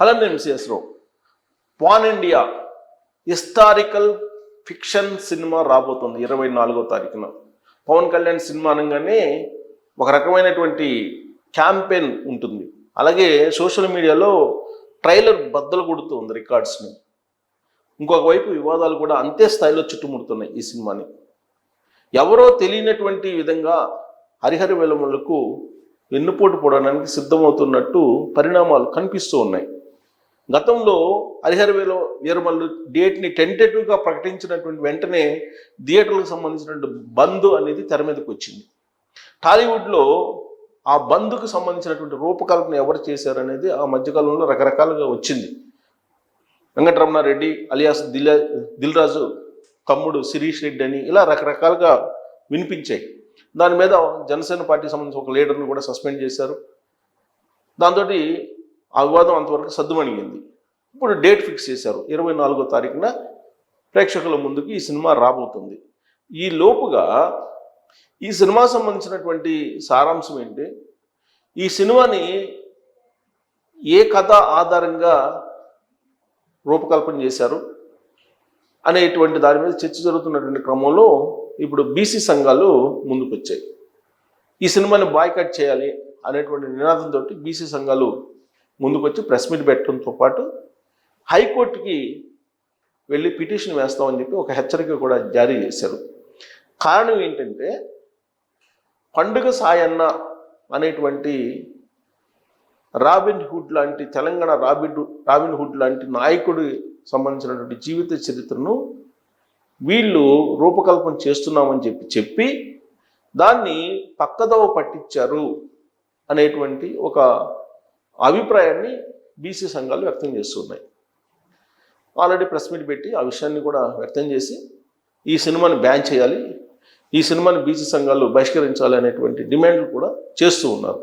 Hello MCS Rao. Pan India historical fiction cinema రాబోతుంది 24వ తారీఖున. పవన్ కళ్యాణ్ సినిమా అనగానే ఒక రకమైనటువంటి క్యాంపెయిన్ ఉంటుంది. అలాగే సోషల్ మీడియాలో ట్రైలర్ బద్దలు కొడుతూ ఉంది రికార్డ్స్ని. ఇంకొక వైపు వివాదాలు కూడా అంతే స్థాయిలో చుట్టుముడుతున్నాయి ఈ సినిమాని. ఎవరో తెలియనటువంటి విధంగా హరిహర వేలములకు వెన్నుపోటు పొడడానికి సిద్ధమవుతున్నట్టు పరిణామాలు కనిపిస్తూ ఉన్నాయి. గతంలో హరిహర వీరమల్లు డేట్ని టెంటేటివ్గా ప్రకటించినటువంటి వెంటనే థియేటర్లకు సంబంధించినటువంటి బంద్ అనేది తెర మీదకి వచ్చింది. టాలీవుడ్లో ఆ బంద్కు సంబంధించినటువంటి రూపకల్పన ఎవరు చేశారనేది ఆ మధ్యకాలంలో రకరకాలుగా వచ్చింది. వెంకటరమణారెడ్డి అలియాస్ దిల్ రాజు తమ్ముడు శిరీష్ రెడ్డి అని ఇలా రకరకాలుగా వినిపించాయి. దాని మీద జనసేన పార్టీకి సంబంధించి ఒక లీడర్ని కూడా సస్పెండ్ చేశారు. దాంతో ఆ వివాదం అంతవరకు సద్దుమణిగింది. ఇప్పుడు డేట్ ఫిక్స్ చేశారు, 24వ తారీఖున ప్రేక్షకుల ముందుకు ఈ సినిమా రాబోతుంది. ఈ లోపుగా ఈ సినిమా సంబంధించినటువంటి సారాంశం ఏంటి, ఈ సినిమాని ఏ కథ ఆధారంగా రూపకల్పన చేశారు అనేటువంటి దాని మీద చర్చ జరుగుతున్నటువంటి క్రమంలో ఇప్పుడు బీసీ సంఘాలు ముందుకు వచ్చాయి. ఈ సినిమాని బాయ్కాట్ చేయాలి అనేటువంటి నినాదంతో బీసీ సంఘాలు ముందుకొచ్చి ప్రెస్ మీట్ పెట్టడంతో పాటు హైకోర్టుకి వెళ్ళి పిటిషన్ వేస్తామని చెప్పి ఒక హెచ్చరిక కూడా జారీ చేశారు. కారణం ఏంటంటే పండుగ సాయన్న అనేటువంటి రాబిన్ హుడ్ లాంటి తెలంగాణ రాబిన్ హుడ్ లాంటి నాయకుడి సంబంధించినటువంటి జీవిత చరిత్రను వీళ్ళు రూపకల్పన చేస్తున్నామని చెప్పి దాన్ని పక్కదోవ పట్టించారు అనేటువంటి ఒక అభిప్రాయాన్ని బీసీ సంఘాలు వ్యక్తం చేస్తున్నాయి. ఆల్రెడీ ప్రెస్ మీట్ పెట్టి ఆ విషయాన్ని కూడా వ్యక్తం చేసి ఈ సినిమాని బ్యాన్ చేయాలి, ఈ సినిమాని బీసీ సంఘాలు బహిష్కరించాలి అనేటువంటి డిమాండ్లు కూడా చేస్తూ ఉన్నారు.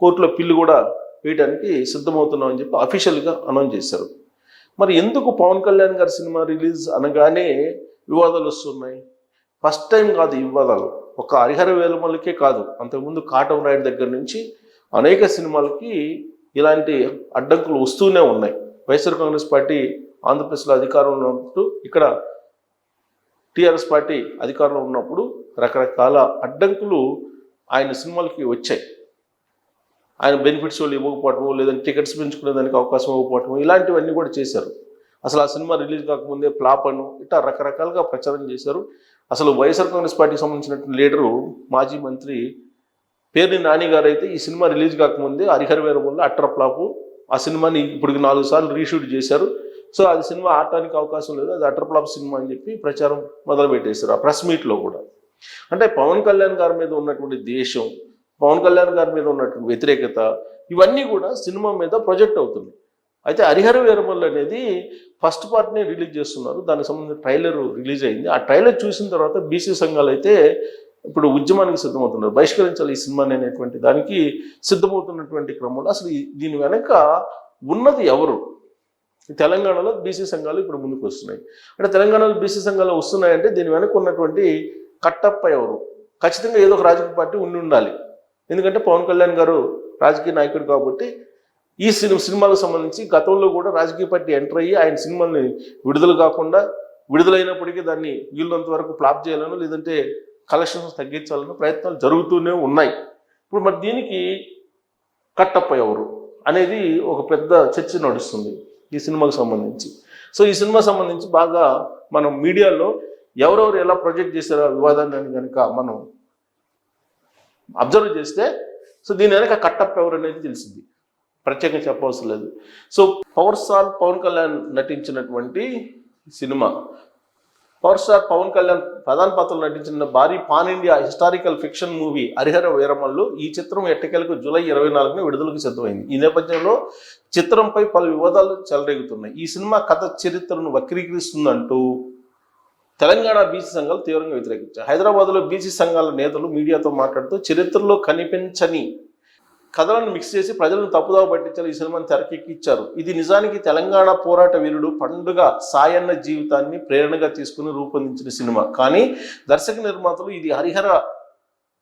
కోర్టులో పిల్లు కూడా వేయడానికి సిద్ధమవుతున్నామని చెప్పి అఫీషియల్గా అనౌన్స్ చేశారు. మరి ఎందుకు పవన్ కళ్యాణ్ గారి సినిమా రిలీజ్ అనగానే వివాదాలు వస్తున్నాయి? ఫస్ట్ టైం కాదు ఈ వివాదాలు. ఒక హరిహర వేలమల్లికే కాదు, అంతకుముందు కాటం రాయుడు దగ్గర నుంచి అనేక సినిమాలకి ఇలాంటి అడ్డంకులు వస్తూనే ఉన్నాయి. వైఎస్ఆర్ కాంగ్రెస్ పార్టీ ఆంధ్రప్రదేశ్లో అధికారంలో ఉన్నప్పుడు, ఇక్కడ టీఆర్ఎస్ పార్టీ అధికారంలో ఉన్నప్పుడు రకరకాల అడ్డంకులు ఆయన సినిమాలకి వచ్చాయి. ఆయన బెనిఫిట్స్ వాళ్ళు ఇవ్వకపోవటము, లేదంటే టికెట్స్ పెంచుకునే దానికి అవకాశం ఇవ్వకపోవటము, ఇలాంటివన్నీ కూడా చేశారు. అసలు ఆ సినిమా రిలీజ్ కాకముందే ఫ్లాప్ అను ఇట్లా రకరకాలుగా ప్రచారం చేశారు. అసలు వైఎస్ఆర్ కాంగ్రెస్ పార్టీకి సంబంధించినటువంటి లీడరు మాజీ మంత్రి పేర్ని నాని గారు అయితే ఈ సినిమా రిలీజ్ కాకముందే హరిహర వీరమల్లు అట్టర్ ఫ్లాపు, ఆ సినిమాని ఇప్పటికి 4 సార్లు రీషూట్ చేశారు, సో అది సినిమా ఆడటానికి అవకాశం లేదు, అది అట్టర్ ఫ్లాప్ సినిమా అని చెప్పి ప్రచారం మొదలుపెట్టేశారు ఆ ప్రెస్ మీట్లో కూడా. అంటే పవన్ కళ్యాణ్ గారి మీద ఉన్నటువంటి దేశం, పవన్ కళ్యాణ్ గారి మీద ఉన్నటువంటి వ్యతిరేకత, ఇవన్నీ కూడా సినిమా మీద ప్రొజెక్ట్ అవుతుంది. అయితే హరిహర వీరమల్లు అనేది ఫస్ట్ పార్ట్ని రిలీజ్ చేస్తున్నారు, దానికి సంబంధించిన ట్రైలర్ రిలీజ్ అయింది. ఆ ట్రైలర్ చూసిన తర్వాత బీసీ సంఘాలు అయితే ఇప్పుడు ఉద్యమానికి సిద్ధమవుతున్నారు, బహిష్కరించాలి ఈ సినిమాని అనేటువంటి దానికి సిద్ధమవుతున్నటువంటి క్రమంలో అసలు దీని వెనక ఉన్నది ఎవరు? తెలంగాణలో బీసీ సంఘాలు ఇప్పుడు ముందుకు వస్తున్నాయి. అంటే తెలంగాణలో బీసీ సంఘాలు వస్తున్నాయంటే దీని వెనక ఉన్నటువంటి కట్టప్ప ఎవరు? ఖచ్చితంగా ఏదో ఒక రాజకీయ పార్టీ ఉండాలి. ఎందుకంటే పవన్ కళ్యాణ్ గారు రాజకీయ నాయకుడు కాబట్టి ఈ సినిమాలకు సంబంధించి గతంలో కూడా రాజకీయ పార్టీ ఎంటర్ అయ్యి ఆయన సినిమాల్ని విడుదల కాకుండా, విడుదలైనప్పటికీ దాన్ని వీళ్ళంత వరకు ఫ్లాప్ చేయాలను, లేదంటే కలెక్షన్స్ తగ్గించాలని ప్రయత్నాలు జరుగుతూనే ఉన్నాయి. ఇప్పుడు మరి దీనికి కట్టప్ప ఎవరు అనేది ఒక పెద్ద చర్చ నడుస్తుంది ఈ సినిమాకు సంబంధించి. సో ఈ సినిమా సంబంధించి బాగా మనం మీడియాలో ఎవరెవరు ఎలా ప్రొజెక్ట్ చేశారో వివాదాన్ని కనుక మనం అబ్జర్వ్ చేస్తే సో దీని వెనక కట్టప్ప ఎవరు అనేది తెలిసింది, ప్రత్యేకంగా చెప్పవలసిన లేదు. So power star Pawan Kalyan నటించినటువంటి cinema, power star Pawan Kalyan ప్రధాన పాత్రలో నటించిన భారీ pan India historical fiction movie Harihara Veeramallu, ఈ చిత్రం ఎట్టకేలకు జూలై 24న విడుదలకు సిద్ధమైంది. ఈ నేపథ్యంలో చిత్రంపై పలు వివాదాలు చెలరేగుతున్నాయి. ఈ సినిమా కథ చరిత్రను వక్రీకరిస్తుందంటూ తెలంగాణ బీసీ సంఘాలు తీవ్రంగా వ్యతిరేకించాయి. హైదరాబాద్లో బీసీ సంఘాల నేతలు మీడియాతో మాట్లాడుతూ చరిత్రలో కనిపించని కథలను మిక్స్ చేసి ప్రజలను తప్పుదావ పట్టించారు, ఈ సినిమాని తెరకెక్కించారు. ఇది నిజానికి తెలంగాణ పోరాట వీరుడు పండుగ సాయన్న జీవితాన్ని ప్రేరణగా తీసుకుని రూపొందించిన సినిమా. కానీ దర్శక నిర్మాతలు ఇది హరిహర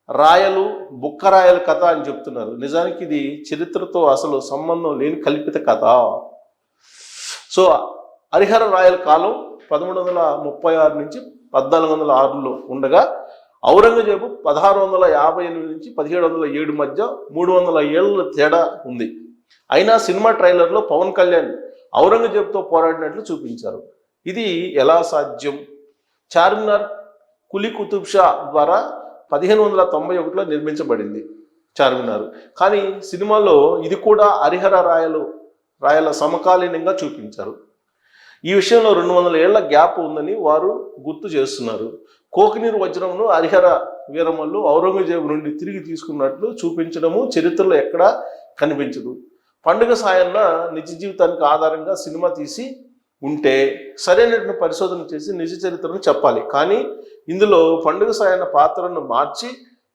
రాయలు బుక్కరాయల కథ అని చెప్తున్నారు. నిజానికి ఇది చరిత్రతో అసలు సంబంధం లేని కల్పిత కథ. సో హరిహర రాయల కాలం 1336 నుంచి 1406లో ఉండగా ఔరంగజేబు 1658 నుంచి 1707 మధ్య 300 ఏళ్ళ తేడా ఉంది. అయినా సినిమా ట్రైలర్లో పవన్ కళ్యాణ్ ఔరంగజేబుతో పోరాడినట్లు చూపించారు. ఇది ఎలా సాధ్యం? చార్మినార్ కులీ కుతుబ్ షా ద్వారా 1591లో నిర్మించబడింది చార్మినార్. కానీ సినిమాలో ఇది కూడా హరిహర రాయల సమకాలీనంగా చూపించారు. ఈ విషయంలో 200 ఏళ్ల గ్యాప్ ఉందని వారు గుర్తు చేస్తున్నారు. కోహినూర్ వజ్రంను హరిహర వీరమల్లు ఔరంగజేబు నుండి తిరిగి తీసుకున్నట్లు చూపించడము చరిత్రలో ఎక్కడా కనిపించదు. పండుగ సాయన్న నిజ జీవితానికి ఆధారంగా సినిమా తీసి ఉంటే సరైన పరిశోధన చేసి నిజ చరిత్రను చెప్పాలి. కానీ ఇందులో పండుగ సాయన్న పాత్రను మార్చి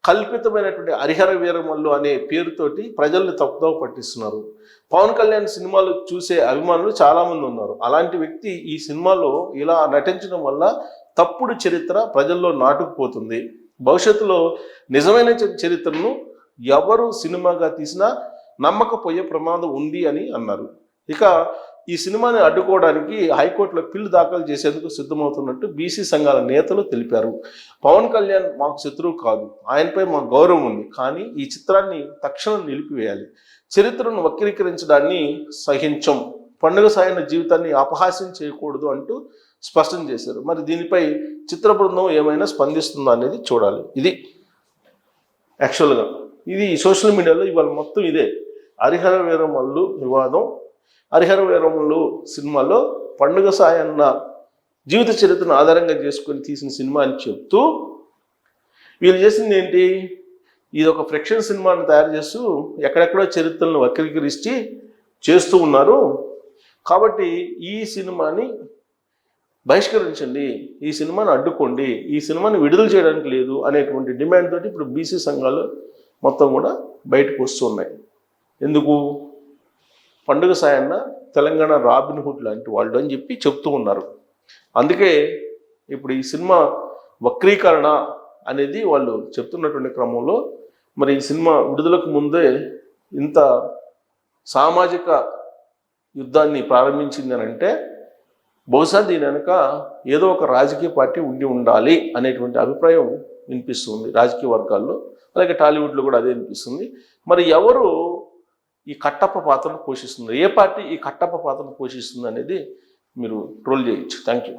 కల్పితమైనటువంటి హరిహర వీరమల్లు అనే పేరుతోటి ప్రజల్ని తప్పుదోవ పట్టిస్తున్నారు. పవన్ కళ్యాణ్ సినిమాలు చూసే అభిమానులు చాలామంది ఉన్నారు. అలాంటి వ్యక్తి ఈ సినిమాలో ఇలా నటించడం వల్ల తప్పుడు చరిత్ర ప్రజల్లో నాటుకుపోతుంది. భవిష్యత్తులో నిజమైన చరిత్రను ఎవరు సినిమాగా తీసినా నమ్మకపోయే ప్రమాదం ఉంది అని అన్నారు. ఇక ఈ సినిమాని అడ్డుకోవడానికి హైకోర్టులో పిల్లు దాఖలు చేసేందుకు సిద్ధమవుతున్నట్టు బీసీ సంఘాల నేతలు తెలిపారు. పవన్ కళ్యాణ్ మాకు శత్రువు కాదు, ఆయనపై మాకు గౌరవం ఉంది. కానీ ఈ చిత్రాన్ని తక్షణం నిలిపివేయాలి. చరిత్రను వక్రీకరించడాన్ని సహించం. పండుగ సాయన జీవితాన్ని అపహాస్యం చేయకూడదు అంటూ స్పష్టం చేశారు. మరి దీనిపై చిత్ర బృందం ఏమైనా స్పందిస్తుందా అనేది చూడాలి. ఇది యాక్చువల్గా ఇది సోషల్ మీడియాలో ఇవాళ మొత్తం ఇదే హరిహర వీరమల్లు వివాదం. హరిహర వీరమల్లు సినిమాలో పండుగ సాయన్న జీవిత చరిత్రను ఆధారంగా చేసుకొని తీసిన సినిమా అని చెప్తూ వీళ్ళు చేసింది ఏంటి? ఇది ఒక ఫ్రిక్షన్ సినిమాని తయారు చేస్తూ ఎక్కడెక్కడో చరిత్రలను వక్రీకరించి చేస్తూ ఉన్నారు. కాబట్టి ఈ సినిమాని బహిష్కరించండి, ఈ సినిమాని అడ్డుకోండి, ఈ సినిమాని విడుదల చేయడానికి లేదు అనేటువంటి డిమాండ్ తోటి ఇప్పుడు బీసీ సంఘాలు మొత్తం కూడా బయటకు వస్తున్నాయి. ఎందుకు? పండుగ సాయన్న తెలంగాణ రాబిన్ హుడ్ లాంటి వాళ్ళు అని చెప్పి చెప్తూ ఉన్నారు. అందుకే ఇప్పుడు ఈ సినిమా వక్రీకరణ అనేది వాళ్ళు చెప్తున్నటువంటి క్రమంలో మరి ఈ సినిమా విడుదలకు ముందే ఇంత సామాజిక యుద్ధాన్ని ప్రారంభించింది అని అంటే బహుశా దీని వెనుక ఏదో ఒక రాజకీయ పార్టీ ఉండి ఉండాలి అనేటువంటి అభిప్రాయం వినిపిస్తుంది రాజకీయ వర్గాల్లో. అలాగే టాలీవుడ్లో కూడా అదే వినిపిస్తుంది. మరి ఎవరు ఈ కట్టప్ప పాత్రను పోషిస్తున్నారు, ఏ పార్టీ ఈ కట్టప్ప పాత్రను పోషిస్తుంది అనేది మీరు ట్రోల్ చేయొచ్చు. Thank you.